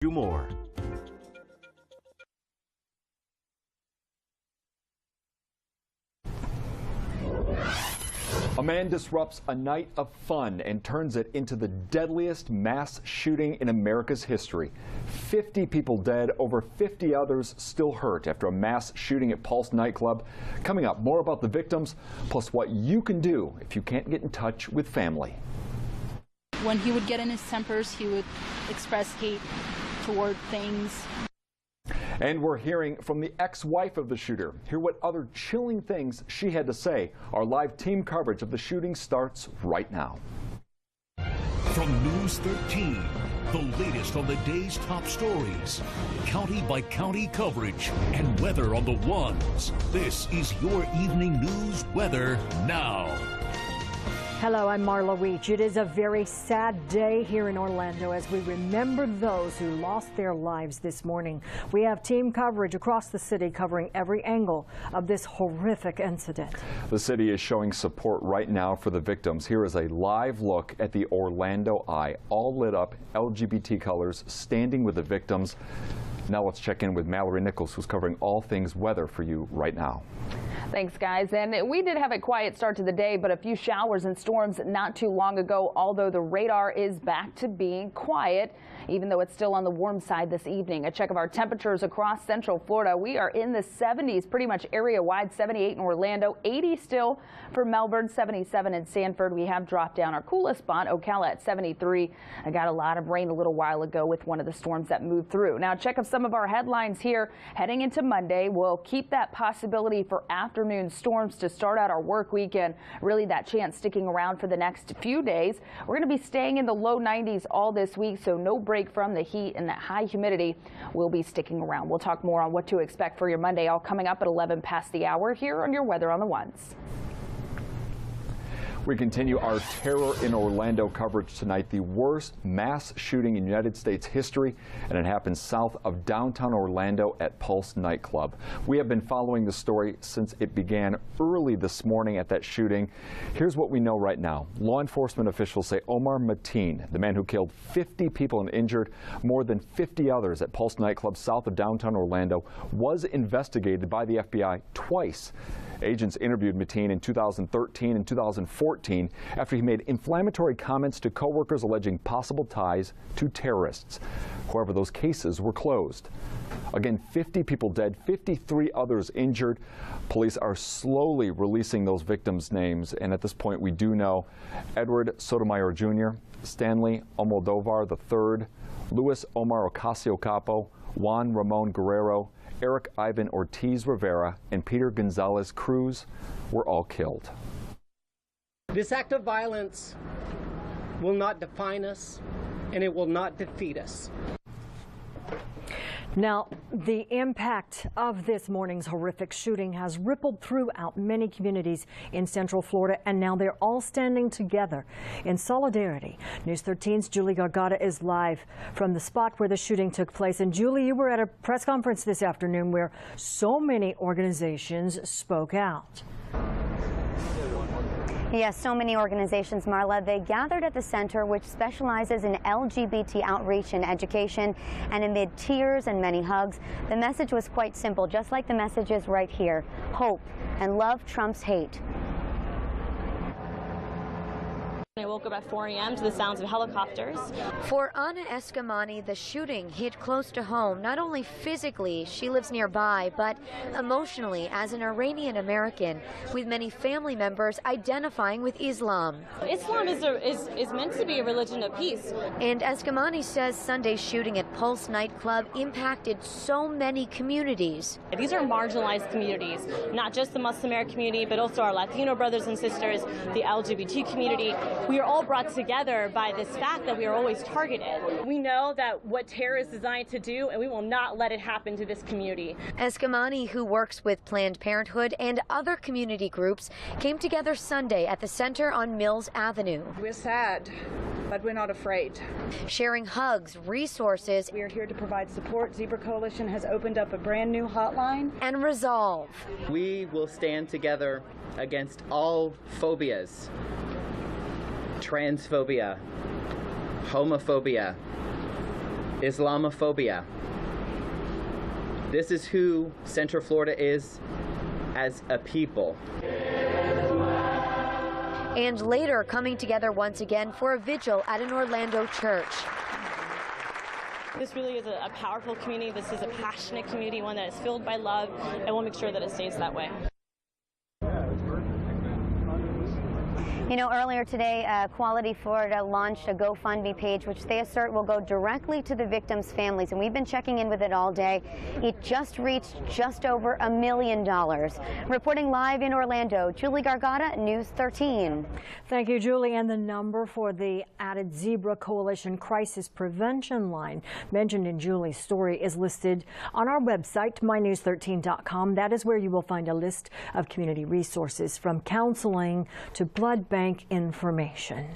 Do more. A man disrupts a night of fun and turns it into the deadliest mass shooting in America's history. 50 people dead, over 50 others still hurt after a mass shooting at Pulse Nightclub. Coming up, more about the victims, plus what you can do if you can't get in touch with family. When he would get in his tempers, he would express hate toward things. And we're hearing from the ex-wife of the shooter. Hear what other chilling things she had to say. Our live team coverage of the shooting starts right now. From News 13, the latest on the day's top stories, county by county coverage, and weather on the ones. This is your evening news weather now. Hello, I'm Marla Weech. It is a very sad day here in Orlando as we remember those who lost their lives this morning. We have team coverage across the city covering every angle of this horrific incident. The city is showing support right now for the victims. Here is a live look at the Orlando Eye, all lit up LGBT colors, standing with the victims. Now let's check in with Mallory Nichols, who's covering all things weather for you right now. Thanks, guys. And we did have a quiet start to the day, but a few showers and storms not too long ago, although the radar is back to being quiet, even though it's still on the warm side this evening. A check of our temperatures across Central Florida. We are in the 70s, pretty much area-wide, 78 in Orlando, 80 still for Melbourne, 77 in Sanford. We have dropped down our coolest spot, Ocala, at 73. I got a lot of rain a little while ago with one of the storms that moved through. Now, check of some of our headlines here heading into Monday. We'll keep that possibility for afternoon storms to start out our work weekend. Really that chance sticking around for the next few days. We're going to be staying in the low 90s all this week, so no break from the heat, and that high humidity will be sticking around. We'll talk more on what to expect for your Monday, all coming up at 11 past the hour here on your Weather on the Ones. We continue our terror in Orlando coverage tonight. The worst mass shooting in United States history, and it happened south of downtown Orlando at Pulse Nightclub. We have been following the story since it began early this morning at that shooting. Here's what we know right now. Law enforcement officials say Omar Mateen, the man who killed 50 people and injured more than 50 others at Pulse Nightclub south of downtown Orlando, was investigated by the FBI twice. Agents interviewed Mateen in 2013 and 2014 after he made inflammatory comments to coworkers alleging possible ties to terrorists. However, those cases were closed. Again, 50 people dead, 53 others injured. Police are slowly releasing those victims' names, and at this point we do know Edward Sotomayor Jr., Stanley Almodovar III, Luis Omar Ocasio-Capo, Juan Ramon Guerrero, Eric Ivan Ortiz Rivera, and Peter Gonzalez Cruz were all killed. This act of violence will not define us, and it will not defeat us. Now, the impact of this morning's horrific shooting has rippled throughout many communities in Central Florida, and now they're all standing together in solidarity. News 13's Julie Gargata is live from the spot where the shooting took place. And Julie, you were at a press conference this afternoon where so many organizations spoke out. Yes, so many organizations, Marla. They gathered at the center, which specializes in LGBT outreach and education, and amid tears and many hugs, the message was quite simple, just like the messages right here. Hope and love trumps hate. I woke up at 4 a.m. to the sounds of helicopters. For Anna Eskamani, the shooting hit close to home. Not only physically, she lives nearby, but emotionally as an Iranian American, with many family members identifying with Islam. Islam is meant to be a religion of peace. And Eskamani says Sunday's shooting at Pulse Nightclub impacted so many communities. These are marginalized communities, not just the Muslim Arab community, but also our Latino brothers and sisters, the LGBT community. We are all brought together by this fact that we are always targeted. We know that what terror is designed to do, and we will not let it happen to this community. Eskamani, who works with Planned Parenthood and other community groups, came together Sunday at the center on Mills Avenue. We're sad, but we're not afraid. Sharing hugs, resources. We are here to provide support. Zebra Coalition has opened up a brand new hotline. And resolve. We will stand together against all phobias. Transphobia, homophobia, Islamophobia. This is who Central Florida is as a people. And later coming together once again for a vigil at an Orlando church. This really is a powerful community. This is a passionate community, one that is filled by love, and we'll make sure that it stays that way. You know, earlier today, Quality Florida launched a GoFundMe page, which they assert will go directly to the victims' families. And we've been checking in with it all day. It just reached just over $1 million. Reporting live in Orlando, Julie Gargata, News 13. Thank you, Julie. And the number for the added Zebra Coalition Crisis Prevention Line mentioned in Julie's story is listed on our website, mynews13.com. That is where you will find a list of community resources, from counseling to blood bank information.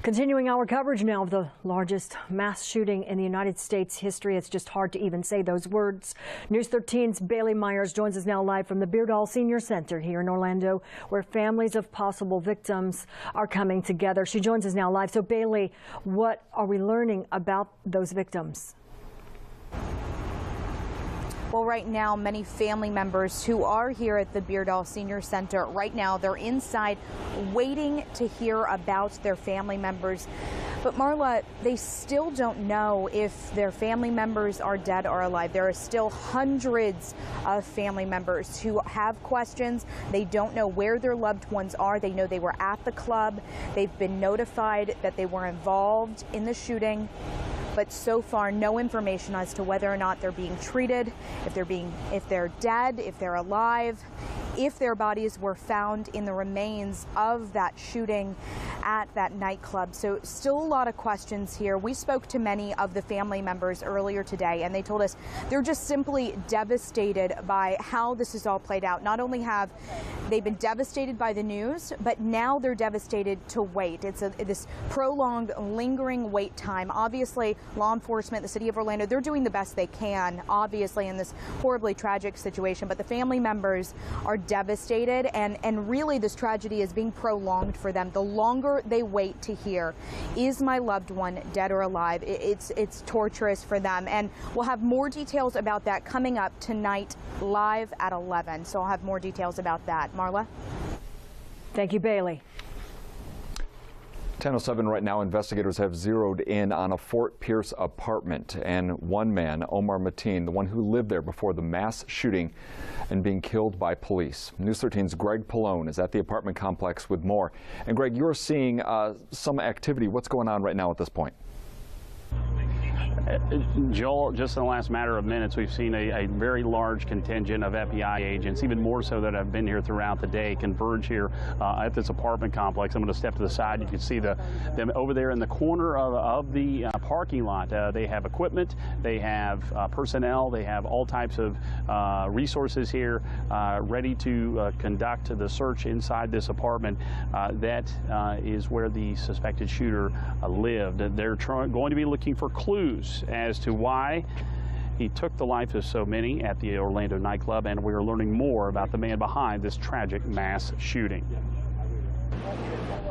Continuing our coverage now of the largest mass shooting in the United States history. It's just hard to even say those words. News 13's Bailey Myers joins us now live from the Beardall Senior Center here in Orlando, where families of possible victims are coming together. She joins us now live. So Bailey, what are we learning about those victims? Well, right now, many family members who are here at the Beardall Senior Center right now, they're inside waiting to hear about their family members. But Marla, they still don't know if their family members are dead or alive. There are still hundreds of family members who have questions. They don't know where their loved ones are. They know they were at the club. They've been notified that they were involved in the shooting. But so far, no information as to whether or not they're being treated, if they're dead, if they're alive, if their bodies were found in the remains of that shooting at that nightclub. So still a lot of questions here. We spoke to many of the family members earlier today, and they told us they're just simply devastated by how this has all played out. Not only have they been devastated by the news, but now they're devastated to wait. It's this prolonged, lingering wait time. Obviously, law enforcement, the city of Orlando, they're doing the best they can, obviously, in this horribly tragic situation. But the family members are devastated, and really this tragedy is being prolonged for them. The longer they wait to hear, is my loved one dead or alive, it's torturous for them. And we'll have more details about that coming up tonight live at 11. So I'll have more details about that. Marla? Thank you, Bailey. 10:07 right now, investigators have zeroed in on a Fort Pierce apartment, and one man, Omar Mateen, the one who lived there before the mass shooting and being killed by police. News 13's Greg Pallone is at the apartment complex with more. And Greg, you're seeing some activity. What's going on right now at this point? Joel, just in the last matter of minutes, we've seen a very large contingent of FBI agents, even more so that have been here throughout the day, converge here at this apartment complex. I'm going to step to the side. You can see them over there in the corner of the parking lot. They have equipment, they have personnel, they have all types of resources here ready to conduct the search inside this apartment. That is where the suspected shooter lived. They're going to be looking for clues as to why he took the life of so many at the Orlando nightclub, and we are learning more about the man behind this tragic mass shooting.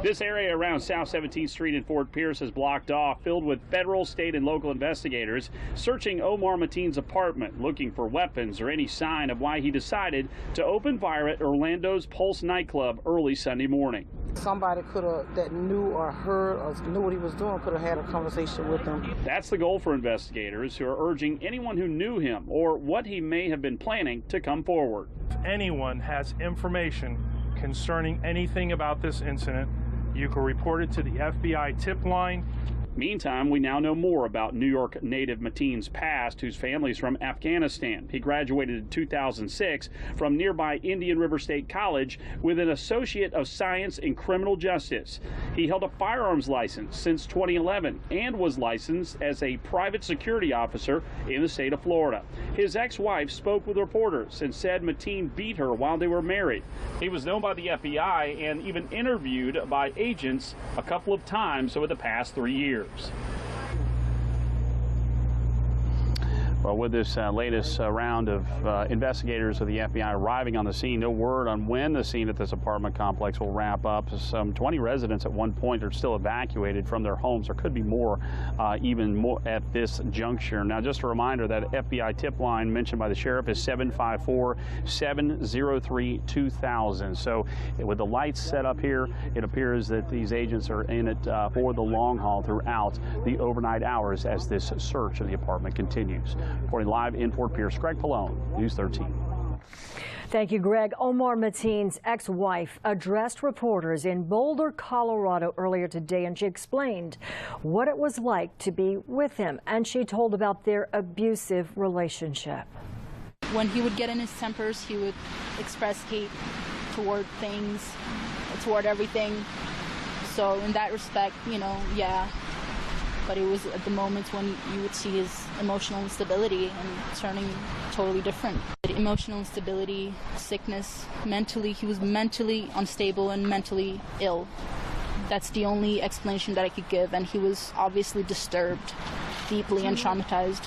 This area around South 17th Street in Fort Pierce is blocked off, filled with federal, state, and local investigators searching Omar Mateen's apartment, looking for weapons or any sign of why he decided to open fire at Orlando's Pulse Nightclub early Sunday morning. Somebody could have, that knew or heard or knew what he was doing, could have had a conversation with him. That's the goal for investigators, who are urging anyone who knew him or what he may have been planning to come forward. If anyone has information concerning anything about this incident, you can report it to the FBI tip line. Meantime, we now know more about New York native Mateen's past, whose family is from Afghanistan. He graduated in 2006 from nearby Indian River State College with an Associate of Science in Criminal Justice. He held a firearms license since 2011 and was licensed as a private security officer in the state of Florida. His ex-wife spoke with reporters and said Mateen beat her while they were married. He was known by the FBI and even interviewed by agents a couple of times over the past 3 years. Well, with this latest round of investigators of the FBI arriving on the scene, no word on when the scene at this apartment complex will wrap up. Some 20 residents at one point are still evacuated from their homes. There could be more, even more at this juncture. Now, just a reminder that FBI tip line mentioned by the sheriff is 754-703-2000. So with the lights set up here, it appears that these agents are in it for the long haul throughout the overnight hours as this search of the apartment continues. Reporting live in Fort Pierce, Greg Pallone, News 13. Thank you, Greg. Omar Mateen's ex-wife addressed reporters in Boulder, Colorado earlier today, and she explained what it was like to be with him, and she told about their abusive relationship. When he would get in his tempers, he would express hate toward things, toward everything. So in that respect, you know, yeah. But it was at the moments when you would see his emotional instability and turning totally different. Emotional instability, sickness, mentally, he was mentally unstable and mentally ill. That's the only explanation that I could give, and he was obviously disturbed, deeply and traumatized.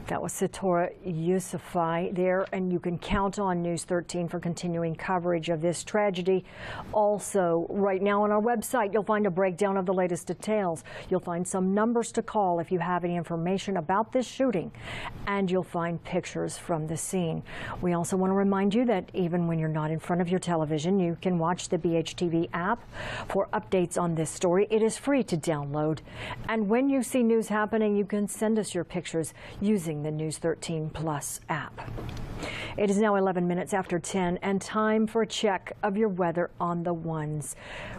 That was Satora Yousafzai there, and you can count on News 13 for continuing coverage of this tragedy. Also, right now on our website, you'll find a breakdown of the latest details. You'll find some numbers to call if you have any information about this shooting, and you'll find pictures from the scene. We also want to remind you that even when you're not in front of your television, you can watch the BHTV app for updates on this story. It is free to download. And when you see news happening, you can send us your pictures using the News 13 Plus app. It is now 11 minutes after 10 and time for a check of your weather on the ones.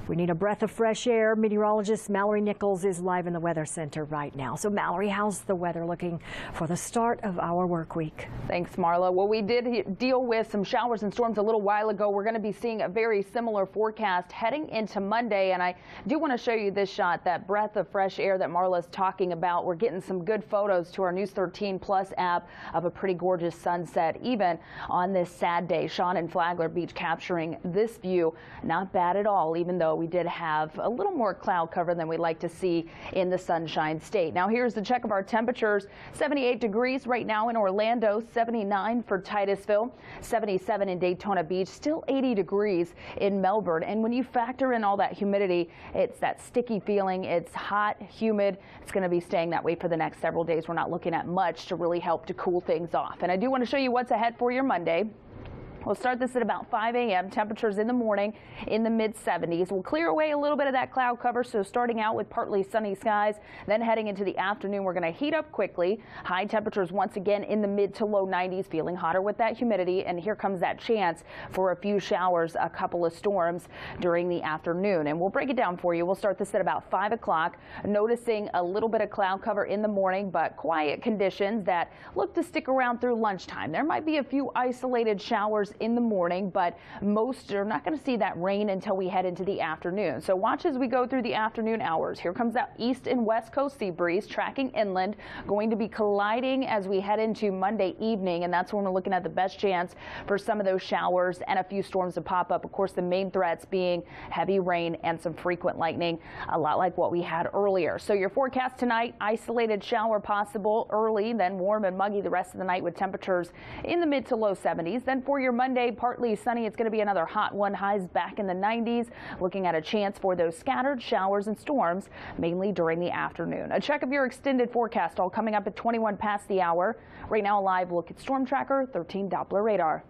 We need a breath of fresh air. Meteorologist Mallory Nichols is live in the Weather Center right now. So Mallory, how's the weather looking for the start of our work week? Thanks, Marla. Well, we did deal with some showers and storms a little while ago. We're going to be seeing a very similar forecast heading into Monday. And I do want to show you this shot, that breath of fresh air that Marla's talking about. We're getting some good photos to our News 13 Plus app of a pretty gorgeous sunset, even on this sad day. Sean and Flagler Beach capturing this view. Not bad at all, even though we did have a little more cloud cover than we like to see in the Sunshine State. Now here's the check of our temperatures. 78 degrees right now in Orlando, 79 for Titusville, 77 in Daytona Beach, still 80 degrees in Melbourne. And when you factor in all that humidity, it's that sticky feeling. It's hot, humid. It's going to be staying that way for the next several days. We're not looking at much to really help to cool things off. And I do want to show you what's ahead for your Monday. We'll start this at about 5 a.m. Temperatures in the morning in the mid-70s. We'll clear away a little bit of that cloud cover, so starting out with partly sunny skies. Then heading into the afternoon, we're going to heat up quickly. High temperatures once again in the mid to low 90s, feeling hotter with that humidity. And here comes that chance for a few showers, a couple of storms during the afternoon. And we'll break it down for you. We'll start this at about 5 o'clock, noticing a little bit of cloud cover in the morning, but quiet conditions that look to stick around through lunchtime. There might be a few isolated showers in the morning, but most are not going to see that rain until we head into the afternoon. So watch as we go through the afternoon hours. Here comes that east and west coast sea breeze tracking inland, going to be colliding as we head into Monday evening, and that's when we're looking at the best chance for some of those showers and a few storms to pop up. Of course, the main threats being heavy rain and some frequent lightning, a lot like what we had earlier. So your forecast tonight, isolated shower possible early, then warm and muggy the rest of the night with temperatures in the mid to low 70s. Then for your Monday, partly sunny. It's going to be another hot one. Highs back in the 90s. Looking at a chance for those scattered showers and storms, mainly during the afternoon. A check of your extended forecast all coming up at 21 past the hour. Right now, a live look at Storm Tracker 13 Doppler radar.